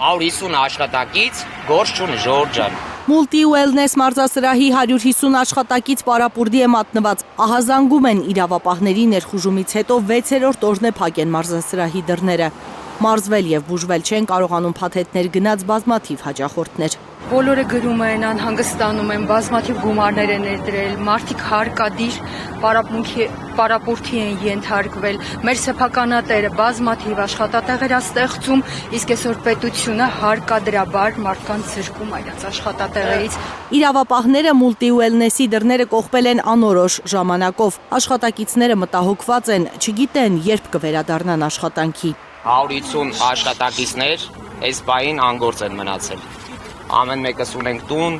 150 աշխատակից գործ չունի Ժորժ ջան։ Multi Wellness մարզասրահի 150 աշխատակից պարապուրդի է մատնված։ Ահազանգում են իրավապահների ներխուժումից հետո 6-րդ օրն է փակեն մարզասրահի դռները։ Մարզվել եւ բուժվել չեն կարողանում փաթեթներ գնած բազմաթիվ հաճախորդներ։ Բոլորը գրում են, անհանգստանում են, բազմաթիվ գումարներ են ներդրել, մարդիկ հարկադիր պարապուրդի են ենթարկվել, մեր սեփականատերը բազմաթիվ աշխատատեղեր ստեղծում, իսկ այսօր պետությունը հարկադրաբար մարդկանց զրկում այդ աշխատատեղերից։ Իրավապահները Multi Wellness-ի դռները կողպել են անորոշ ժամանակով։ Աշխատակիցները մտահոգված են, չգիտեն երբ կվերադառնան աշխատանքի։ 150 աշխատակիցներ այս պահին անգործ են մնացել։ Ամեն մեկս ունենք տուն,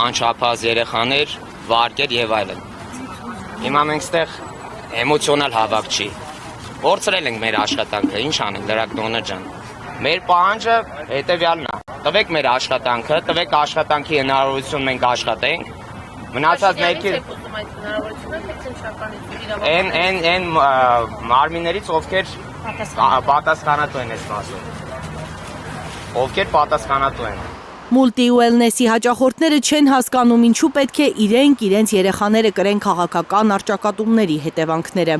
անչափահաս երեխաներ, վարկեր եւ այլն։ Հիմա մենք ստեղ էմոցիոնալ հավաք չի։ Փորձրել ենք մեր աշխատանքը, ինչ անենք, լրագրողներ ջան։ Մեր պահանջը հետեւյալն է. տվեք մեր աշխատանքը, տվեք աշխատանքի հնարավորություն մենք աշխատենք։ Մնացած ներքին են մարմիններից ովքեր պատասխանատու են այս մասում։ Ովքեր պատասխանատու են։ Multi Wellness-ի հաճախորդները չեն հասկանում ինչու պետք է իրենց երեխաները կրեն քաղաքական առճակատումների հետևանքները։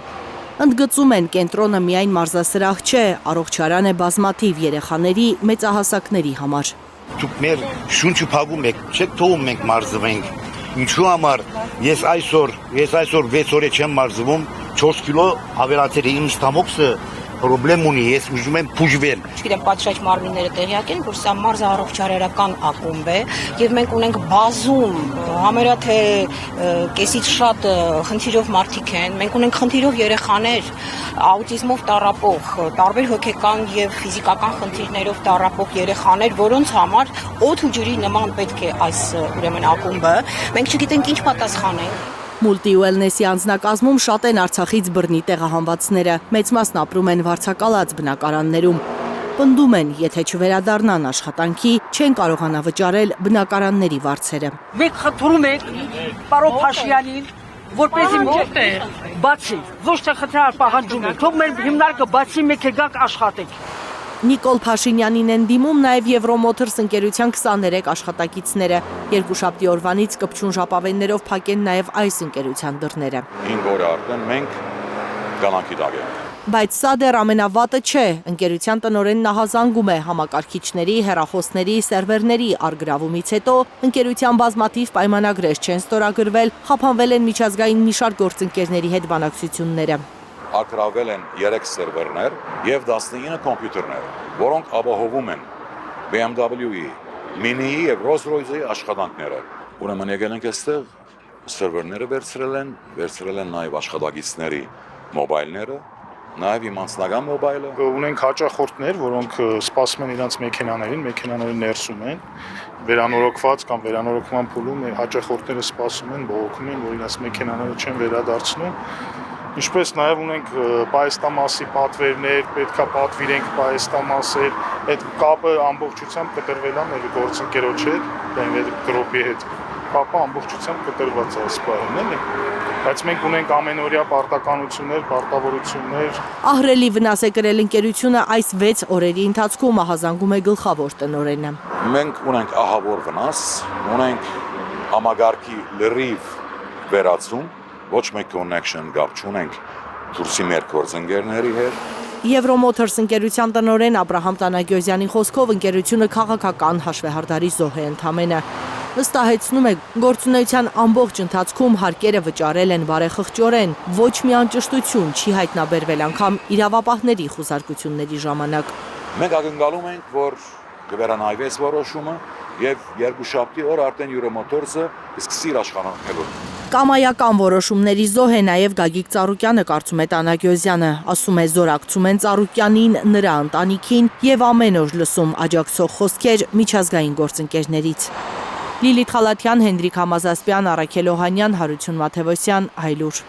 Ընդգծում են կենտրոնը միայն մարզասրահ չէ, առողջարան է բազմաթիվ երեխաների, մեծահասակների համար։ Դուք մեր շունչը փակում եք, չեք թողում մենք մարզվենք։ Ինչու համար ես այսօր 6 օր չեմ մարզվում, 4 կիլո ավելացել է իմ ստամոքսը պրոբլեմ ունի, ես ուզում եմ բուժվել։ Չգիտեմ, պատշաճ մարմինները տեղյակ են, որ սա մարզահարողջարերական ակումբ է եւ մենք ունենք բազում, համարյա թե կեսից շատ խնդիրով մարդիկ են, մենք ունենք խնդիրով երեխաներ, աուտիզմով տառապող, տարբեր հոգեկան եւ ֆիզիկական խնդիրներով տառապող երեխաներ, որոնց համար օդ ու ջրի նման պետք է այս ուրեմն ակումբը, մենք չգիտենք ինչ պատասխանենք։ Multi Wellness-ի անձնակազմում շատ են Արցախից բռնի տեղահանվածները, մեծ մասն ապրում են վարձակալած բնակարաններում։ Պնդում են, եթե չվերադառնան աշխատանքի, չեն կարողանա վճարել բնակարանների վարձերը։ Մենք խնդրում ենք պարոն Փաշինյանին, որպեսզի բացի, ոչ թե խնդրալ պահանջում ենք, թող մեր հիմնարկը բացի, մեկ գանք աշխատենք։ Նիկոլ Փաշինյանին են դիմում նաև Եվրոմոթորս ընկերության 23 աշխատակիցները։ Երկուշաբթի օրվանից կպչուն ժապավեններով փակեն նաև այս ընկերության դռները։ 5 օր արդեն մենք կանանքի տակ ենք։ Բայց սա դեռ ամենավատը չէ։ Ընկերության տնօրենն ահազանգում է համակարգիչների, հեռախոսների, սերվերների առգրավումից հետո ընկերության բազմաթիվ պայմանագրեր չեն ստորագրվել, խափանվել են միջազգային մի շարք գործընկերների հետ բանակցությունները։ Արգրավել են 3 սերվերներ եւ 19 կոմպյուտերներ, որոնք ապահովում են BMW-ի, Mini-ի եւ Rolls-Royce-ի աշխատանքները։ Ուրեմն եկել ենք այստեղ, սերվերները վերցրել են նաեւ աշխատակիցների մոբայլները, նաեւ իմ անձնական մոբայլը։ Ունենք հաճախորդներ, որոնք սպասում են իրենց մեքենաների ներսում են, վերանորոգված կամ վերանորոգման փուլում հաճախորդները սպասում են, բողոքում են, որ իրենց մեքենաները չեն վերադարձնում։ Ինչպես նաև ունենք պայեստամասի պատվերներ, պետքա պատվիրենք պայեստամասեր, այդ կապը ամբողջությամբ կտրվել է մեր գործընկերոջ հետ, գրոպի հետ, կապը ամբողջությամբ կտրված է այս պահին, էլի։ Բայց մենք ունենք ամենօրյա պարտականություններ, պարտավորություններ։ Ահռելի վնաս է կրել ընկերությունը այս 6 օրերի ընթացքում, ահազանգում է գլխավոր տնօրենը։ Մենք ունենք ահավոր վնաս, ունենք համագարկի լրիվ վերացում, ոչ մեկ connection գապ չունենք դուրսի մեր գործընկերների հետ։ Եվրոմոթորս ընկերության տնօրեն Աբրահամ Տանագյոզյանի խոսքով ընկերությունը քաղաքական հաշվեհարդարի զոհ է ընդամենը։ Վստահեցնում է, գործունեության ամբողջ ընթացքում հարկերը վճարել են բարեխղճորեն, ոչ մի անճշտություն չի հայտնաբերվել անգամ իրավապահների խուզարկությունների ժամանակ։ Մենք ակնկալում ենք, որ կվերանայվի այս որոշումը եւ երկուշաբթի օր արդեն Եվրոմոթորսը սկսի աշխատանքել։ Կամայական որոշումների զոհ է նաև Գագիկ Ծառուկյանը, կարծում է Տանագյոզյանը, ասում է զորակցում են Ծառուկյանին, նրա ընտանիքին եւ ամեն օր լսում աջակցող խոսքեր միջազգային գործընկերներից։ Լիլիթ Խալաթյան, Հենրիկ Համազասպյան, Առաքել Օհանյան, Հարություն Մաթևոսյան, Հայլուր։